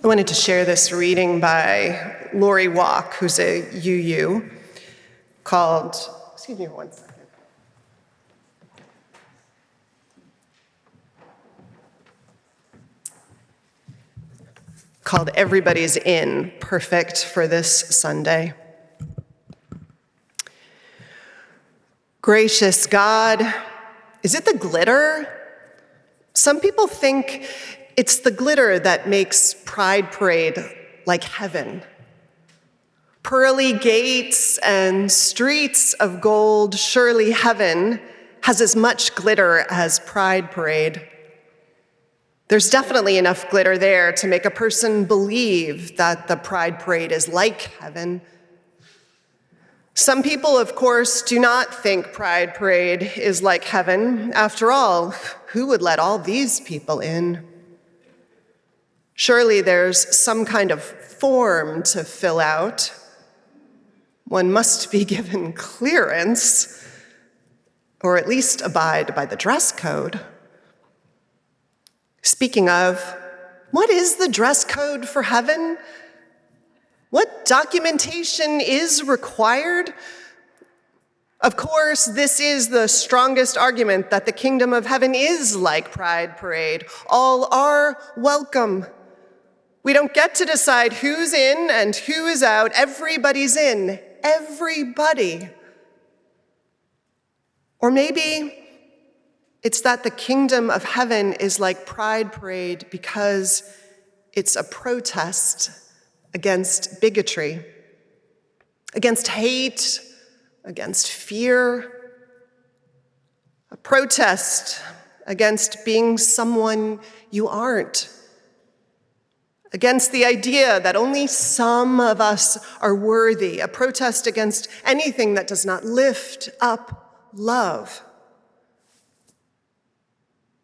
I wanted to share this reading by Lori Walk, who's a UU, called, excuse me 1 second. Called Everybody's In, perfect for this Sunday. Gracious God, is it the glitter? Some people think it's the glitter that makes Pride Parade like heaven. Pearly gates and streets of gold, surely heaven has as much glitter as Pride Parade. There's definitely enough glitter there to make a person believe that the Pride Parade is like heaven. Some people, of course, do not think Pride Parade is like heaven. After all, who would let all these people in? Surely there's some kind of form to fill out. One must be given clearance, or at least abide by the dress code. Speaking of, what is the dress code for heaven? What documentation is required? Of course, this is the strongest argument that the kingdom of heaven is like Pride Parade. All are welcome. We don't get to decide who's in and who is out. Everybody's in. Everybody. Or maybe it's that the kingdom of heaven is like Pride Parade because it's a protest against bigotry, against hate, against fear, a protest against being someone you aren't, against the idea that only some of us are worthy, a protest against anything that does not lift up love.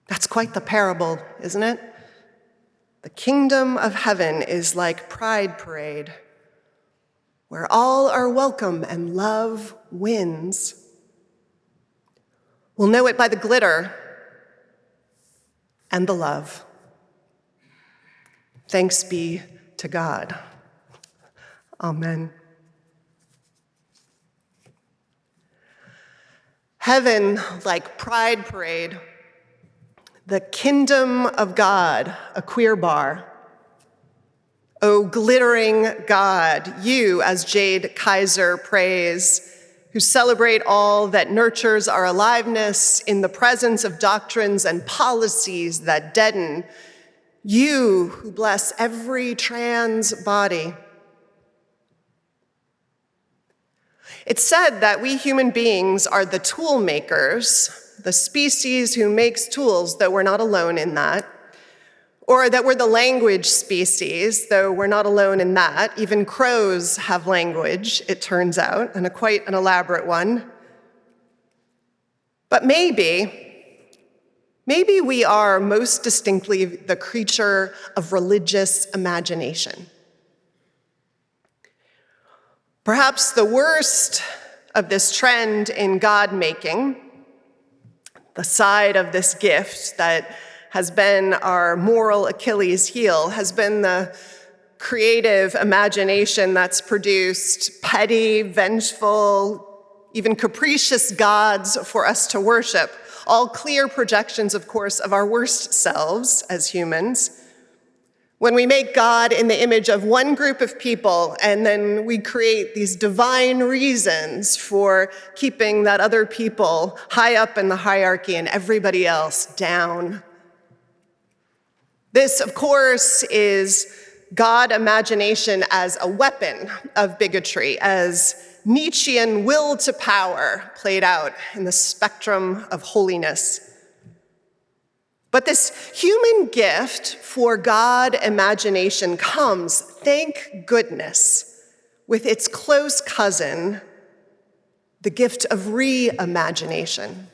That's quite the parable, isn't it? The kingdom of heaven is like Pride Parade, where all are welcome and love wins. We'll know it by the glitter and the love. Thanks be to God. Amen. Heaven, like Pride Parade, the kingdom of God, a queer bar. O glittering God, you, as Jade Kaiser prays, who celebrate all that nurtures our aliveness in the presence of doctrines and policies that deaden, you who bless every trans body. It's said that we human beings are the tool makers, the species who makes tools, though we're not alone in that, or that we're the language species, though we're not alone in that. Even crows have language, it turns out, and quite an elaborate one. But maybe we are most distinctly the creature of religious imagination. Perhaps the worst of this trend in God-making, the side of this gift that has been our moral Achilles heel, has been the creative imagination that's produced petty, vengeful, even capricious gods for us to worship, all clear projections, of course, of our worst selves as humans. When we make God in the image of one group of people, and then we create these divine reasons for keeping that other people high up in the hierarchy and everybody else down. This, of course, is God imagination as a weapon of bigotry, as Nietzschean will to power played out in the spectrum of holiness. But this human gift for God imagination comes, thank goodness, with its close cousin, the gift of reimagination.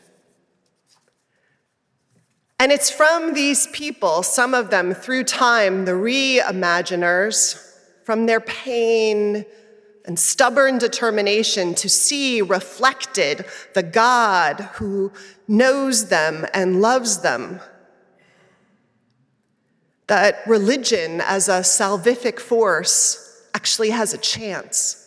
And it's from these people, some of them through time, the reimaginers, from their pain and stubborn determination to see reflected the God who knows them and loves them, that religion as a salvific force actually has a chance.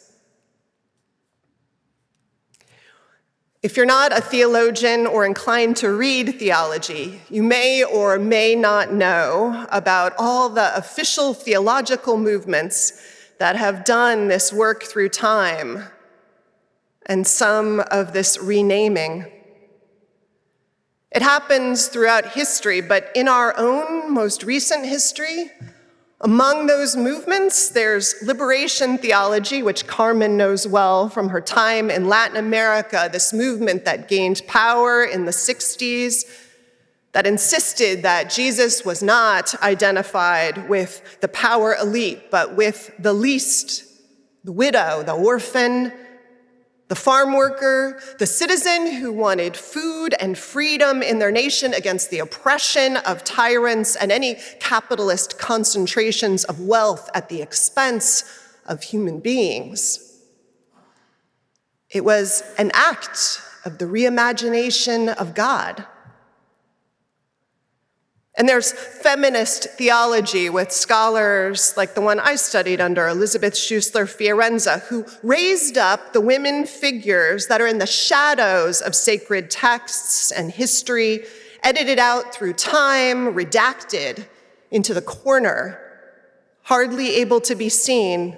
If you're not a theologian or inclined to read theology, you may or may not know about all the official theological movements that have done this work through time and some of this renaming. It happens throughout history, but in our own most recent history, among those movements, there's liberation theology, which Carmen knows well from her time in Latin America, this movement that gained power in the 60s, that insisted that Jesus was not identified with the power elite, but with the least, the widow, the orphan, the farm worker, the citizen who wanted food and freedom in their nation against the oppression of tyrants and any capitalist concentrations of wealth at the expense of human beings. It was an act of the reimagination of God. And there's feminist theology with scholars like the one I studied under, Elizabeth Schussler Fiorenza, who raised up the women figures that are in the shadows of sacred texts and history, edited out through time, redacted into the corner, hardly able to be seen.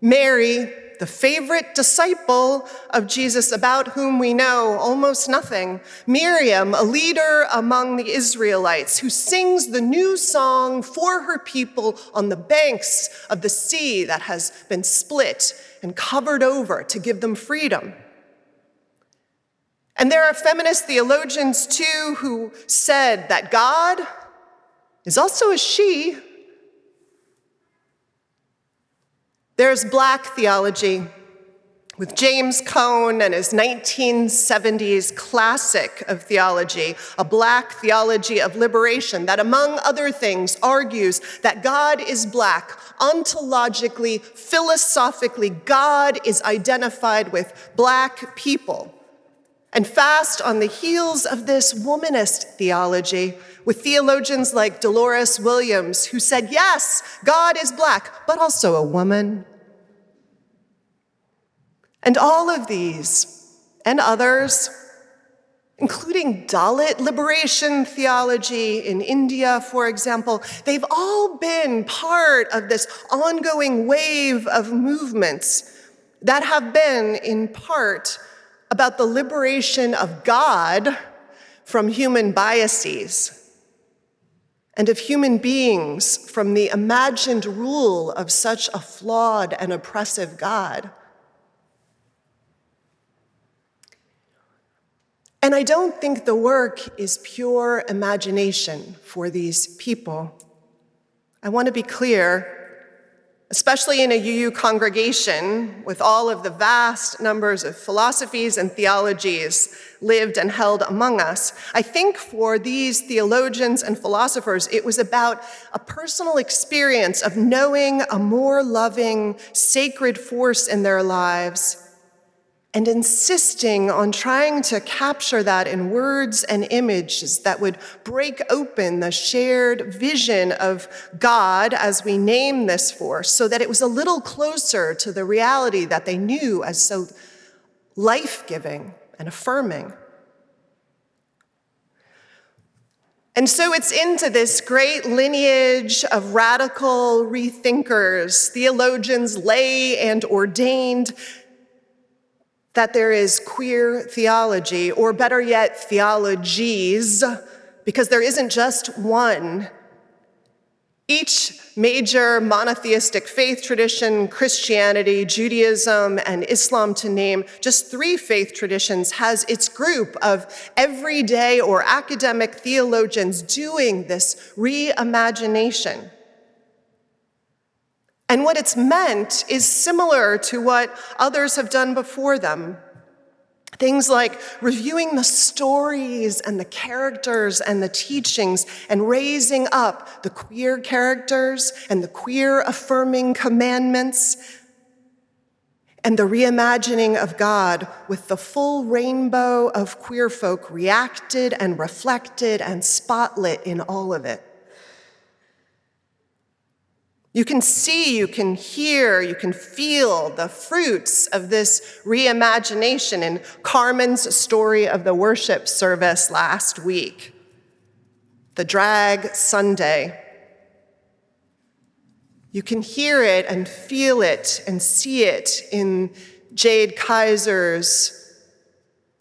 Mary, the favorite disciple of Jesus about whom we know almost nothing. Miriam, a leader among the Israelites who sings the new song for her people on the banks of the sea that has been split and covered over to give them freedom. And there are feminist theologians too who said that God is also a she. There's Black theology with James Cone and his 1970s classic of theology, a Black theology of liberation that, among other things, argues that God is Black. Ontologically, philosophically, God is identified with Black people. And fast on the heels of this womanist theology, with theologians like Dolores Williams, who said, yes, God is Black, but also a woman. And all of these and others, including Dalit liberation theology in India, for example, they've all been part of this ongoing wave of movements that have been, in part, about the liberation of God from human biases and of human beings from the imagined rule of such a flawed and oppressive God. And I don't think the work is pure imagination for these people. I want to be clear, especially in a UU congregation with all of the vast numbers of philosophies and theologies lived and held among us, I think for these theologians and philosophers, it was about a personal experience of knowing a more loving, sacred force in their lives and insisting on trying to capture that in words and images that would break open the shared vision of God as we name this force, so that it was a little closer to the reality that they knew as so life-giving and affirming. And so it's into this great lineage of radical rethinkers, theologians, lay and ordained, that there is queer theology, or better yet, theologies, because there isn't just one. Each major monotheistic faith tradition, Christianity, Judaism, and Islam, to name just 3 faith traditions, has its group of everyday or academic theologians doing this reimagination. And what it's meant is similar to what others have done before them. Things like reviewing the stories and the characters and the teachings and raising up the queer characters and the queer affirming commandments and the reimagining of God with the full rainbow of queer folk reacted and reflected and spotlit in all of it. You can see, you can hear, you can feel the fruits of this reimagination in Carmen's story of the worship service last week, the Drag Sunday. You can hear it and feel it and see it in Jade Kaiser's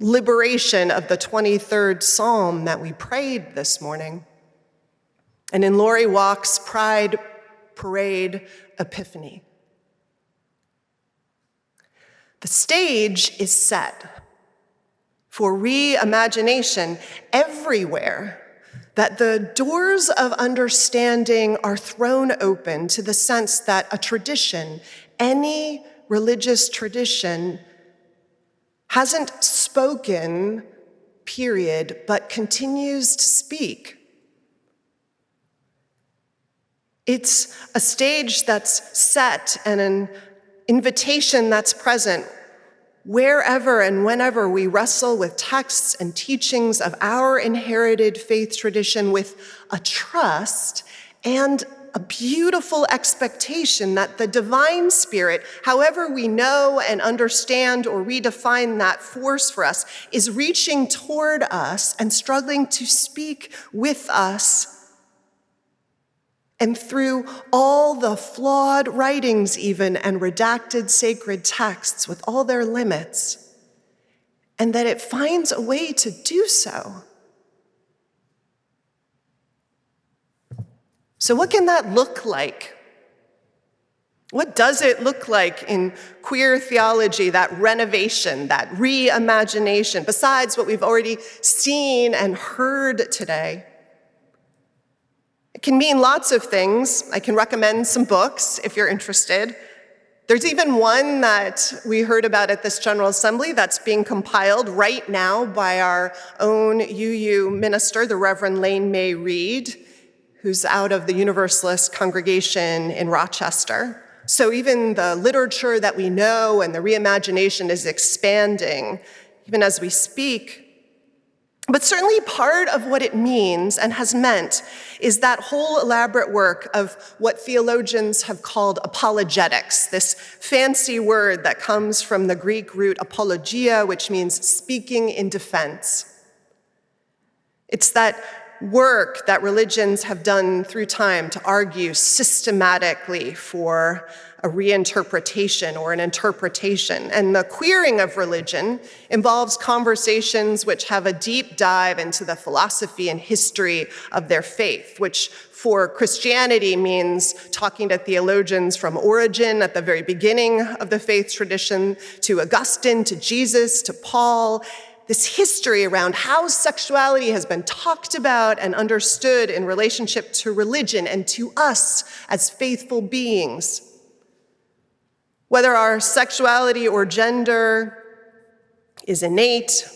liberation of the 23rd Psalm that we prayed this morning, and in Lori Walk's Pride Parade Epiphany. The stage is set for reimagination everywhere, that the doors of understanding are thrown open to the sense that a tradition, any religious tradition, hasn't spoken, period, but continues to speak. It's a stage that's set and an invitation that's present wherever and whenever we wrestle with texts and teachings of our inherited faith tradition with a trust and a beautiful expectation that the divine spirit, however we know and understand or redefine that force for us, is reaching toward us and struggling to speak with us. And through all the flawed writings even and redacted sacred texts with all their limits, and that it finds a way to do so. So what can that look like? What does it look like in queer theology, that renovation, that reimagination, besides what we've already seen and heard today? It can mean lots of things. I can recommend some books if you're interested. There's even one that we heard about at this General Assembly that's being compiled right now by our own UU minister, the Reverend Lane May Reed, who's out of the Universalist congregation in Rochester. So even the literature that we know and the reimagination is expanding, even as we speak. But certainly part of what it means and has meant is that whole elaborate work of what theologians have called apologetics, this fancy word that comes from the Greek root apologia, which means speaking in defense. It's that work that religions have done through time to argue systematically for a reinterpretation or an interpretation. And the queering of religion involves conversations which have a deep dive into the philosophy and history of their faith, which for Christianity means talking to theologians from Origen at the very beginning of the faith tradition, to Augustine, to Jesus, to Paul, this history around how sexuality has been talked about and understood in relationship to religion and to us as faithful beings. Whether our sexuality or gender is innate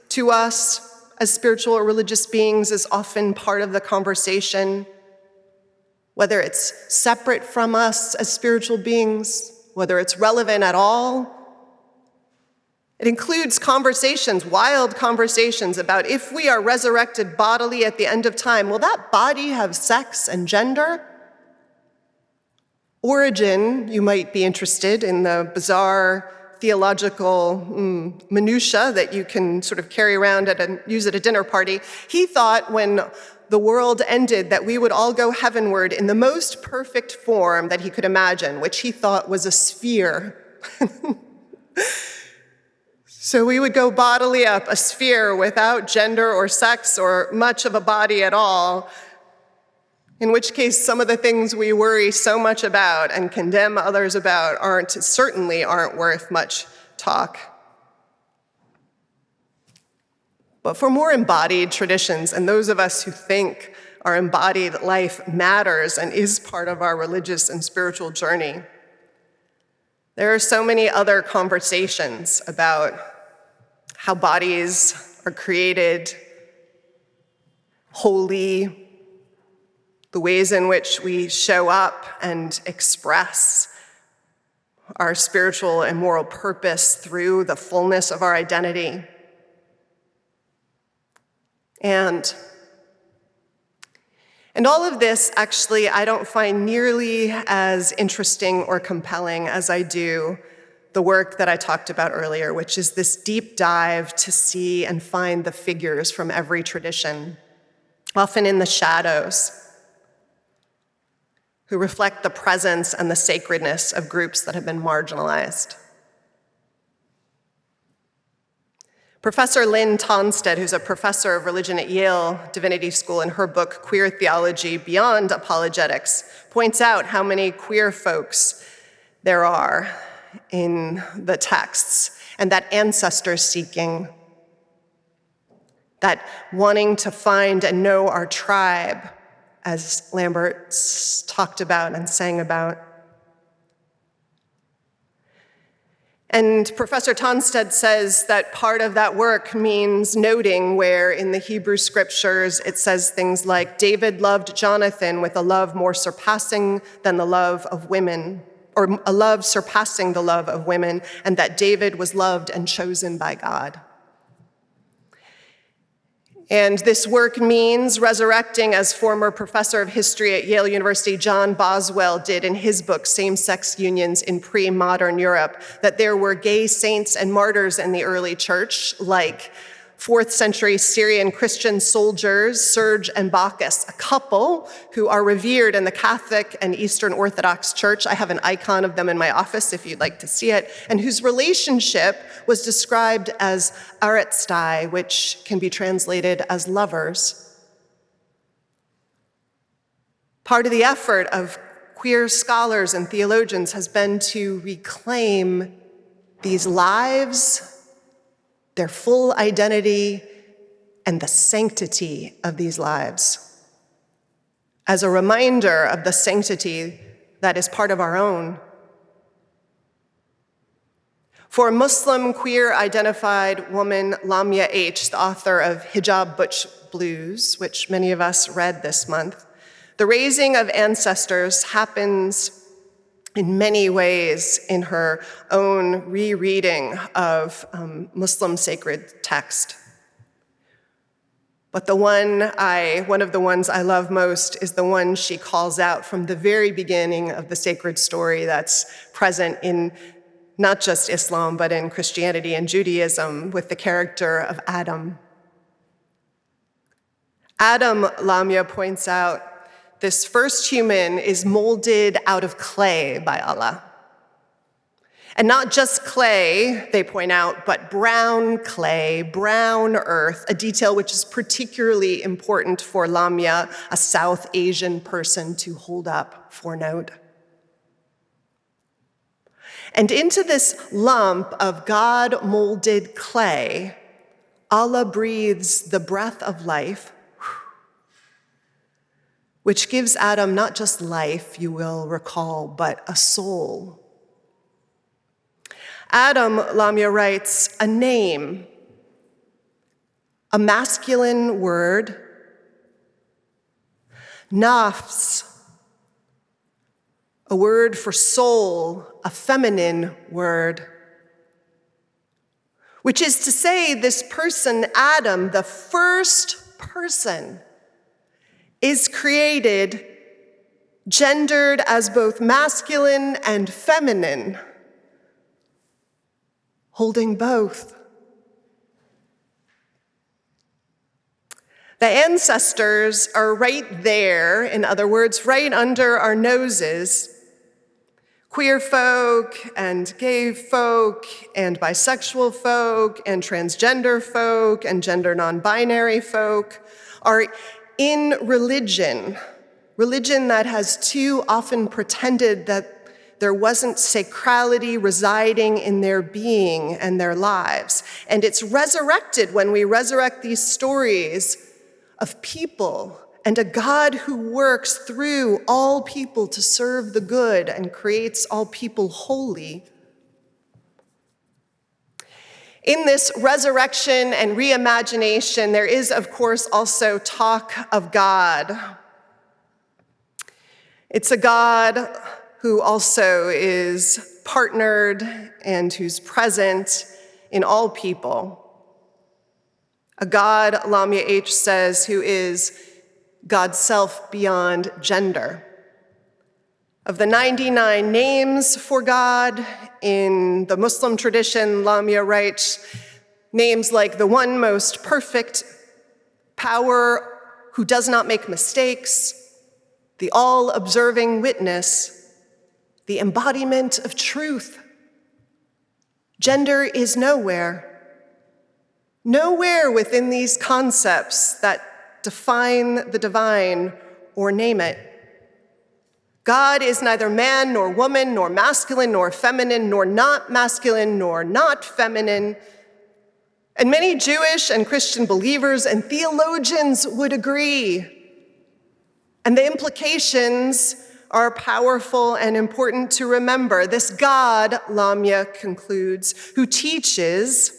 to us as spiritual or religious beings is often part of the conversation. Whether it's separate from us as spiritual beings, whether it's relevant at all. It includes conversations, wild conversations about if we are resurrected bodily at the end of time, will that body have sex and gender? Origen, you might be interested in the bizarre theological minutia that you can sort of carry around and use at a dinner party. He thought when the world ended that we would all go heavenward in the most perfect form that he could imagine, which he thought was a sphere. So we would go bodily up a sphere without gender or sex or much of a body at all, in which case some of the things we worry so much about and condemn others about certainly aren't worth much talk. But for more embodied traditions, and those of us who think our embodied life matters and is part of our religious and spiritual journey, there are so many other conversations about how bodies are created, holy, the ways in which we show up and express our spiritual and moral purpose through the fullness of our identity. And And all of this, actually, I don't find nearly as interesting or compelling as I do the work that I talked about earlier, which is this deep dive to see and find the figures from every tradition, often in the shadows, who reflect the presence and the sacredness of groups that have been marginalized. Professor Lynn Tonstead, who's a professor of religion at Yale Divinity School, in her book, Queer Theology Beyond Apologetics, points out how many queer folks there are in the texts, and that ancestor seeking, that wanting to find and know our tribe, as Lambert talked about and sang about. And Professor Tonstead says that part of that work means noting where in the Hebrew scriptures it says things like, David loved Jonathan with a love more surpassing than the love of women, or a love surpassing the love of women, and that David was loved and chosen by God. And this work means resurrecting, as former professor of history at Yale University John Boswell did in his book, Same-Sex Unions in Pre-Modern Europe, that there were gay saints and martyrs in the early church, like 4th century Syrian Christian soldiers, Serge and Bacchus, a couple who are revered in the Catholic and Eastern Orthodox Church. I have an icon of them in my office if you'd like to see it, and whose relationship was described as aretstai, which can be translated as lovers. Part of the effort of queer scholars and theologians has been to reclaim these lives, their full identity, and the sanctity of these lives, as a reminder of the sanctity that is part of our own. For Muslim queer-identified woman Lamia H., the author of Hijab Butch Blues, which many of us read this month, the raising of ancestors happens in many ways in her own rereading of Muslim sacred text. But one of the ones I love most is the one she calls out from the very beginning of the sacred story that's present in not just Islam, but in Christianity and Judaism, with the character of Adam. Adam, Lamia points out, this first human is molded out of clay by Allah. And not just clay, they point out, but brown clay, brown earth, a detail which is particularly important for Lamia, a South Asian person, to hold up for note. And into this lump of God-molded clay, Allah breathes the breath of life, which gives Adam not just life, you will recall, but a soul. Adam, Lamia writes, a name, a masculine word, nafs, a word for soul, a feminine word, which is to say, this person, Adam, the first person, is created gendered as both masculine and feminine, holding both. The ancestors are right there, in other words, right under our noses. Queer folk and gay folk and bisexual folk and transgender folk and gender non-binary folk are in religion that has too often pretended that there wasn't sacrality residing in their being and their lives. And it's resurrected when we resurrect these stories of people and a God who works through all people to serve the good and creates all people holy. In this resurrection and reimagination, there is, of course, also talk of God. It's a God who also is partnered and who's present in all people. A God, Lamia H. says, who is God's self beyond gender. Of the 99 names for God in the Muslim tradition, Lamia writes, names like the one most perfect power who does not make mistakes, the all-observing witness, the embodiment of truth. Gender is nowhere within these concepts that define the divine or name it. God is neither man nor woman, nor masculine nor feminine, nor not masculine nor not feminine. And many Jewish and Christian believers and theologians would agree. And the implications are powerful and important to remember. This God, Lamia concludes, who teaches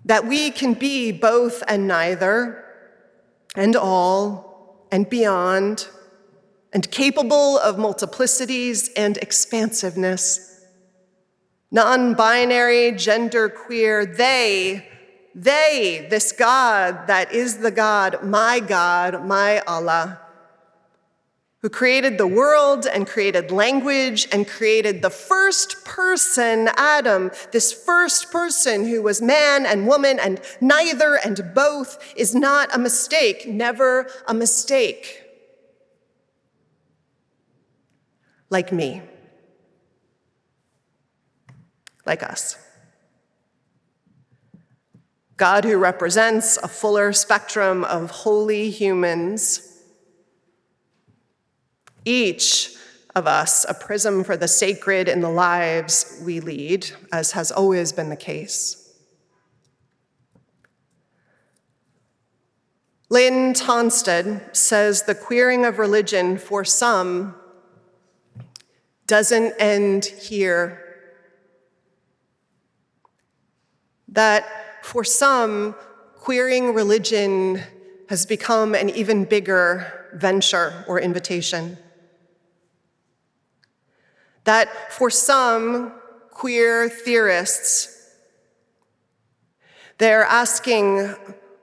that we can be both and neither, and all, and beyond, and capable of multiplicities and expansiveness. Non-binary, genderqueer, this God that is the God, my Allah, who created the world and created language and created the first person, Adam, this first person who was man and woman and neither and both, is not a mistake, never a mistake. Like me, like us. God who represents a fuller spectrum of holy humans, each of us a prism for the sacred in the lives we lead, as has always been the case. Lynn Tonstad says the queering of religion for some doesn't end here. That for some, queering religion has become an even bigger venture or invitation. That for some queer theorists, they're asking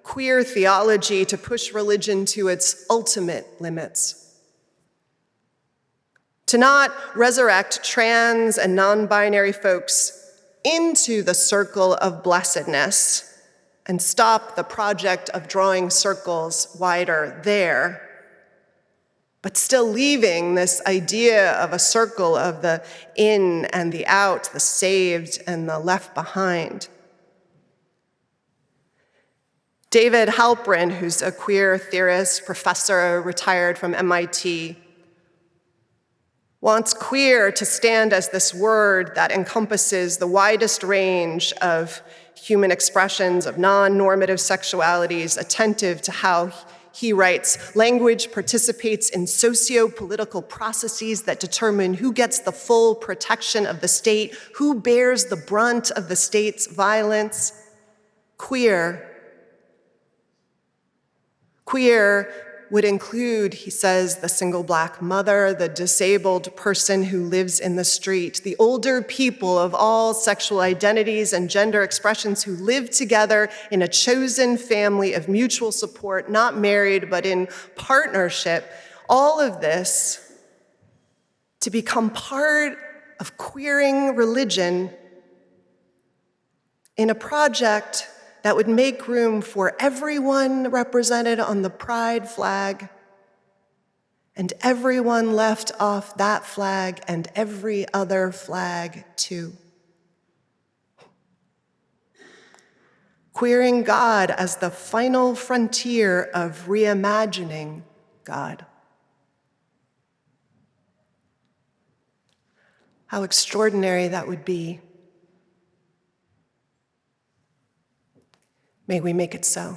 queer theology to push religion to its ultimate limits. To not resurrect trans and non-binary folks into the circle of blessedness and stop the project of drawing circles wider there, but still leaving this idea of a circle of the in and the out, the saved and the left behind. David Halperin, who's a queer theorist, professor, retired from MIT, wants queer to stand as this word that encompasses the widest range of human expressions of non-normative sexualities, attentive to how, he writes, language participates in socio-political processes that determine who gets the full protection of the state, who bears the brunt of the state's violence. Queer would include, he says, the single Black mother, the disabled person who lives in the street, the older people of all sexual identities and gender expressions who live together in a chosen family of mutual support, not married, but in partnership. All of this to become part of queering religion in a project that would make room for everyone represented on the pride flag and everyone left off that flag and every other flag too. Queering God as the final frontier of reimagining God. How extraordinary that would be. May we make it so.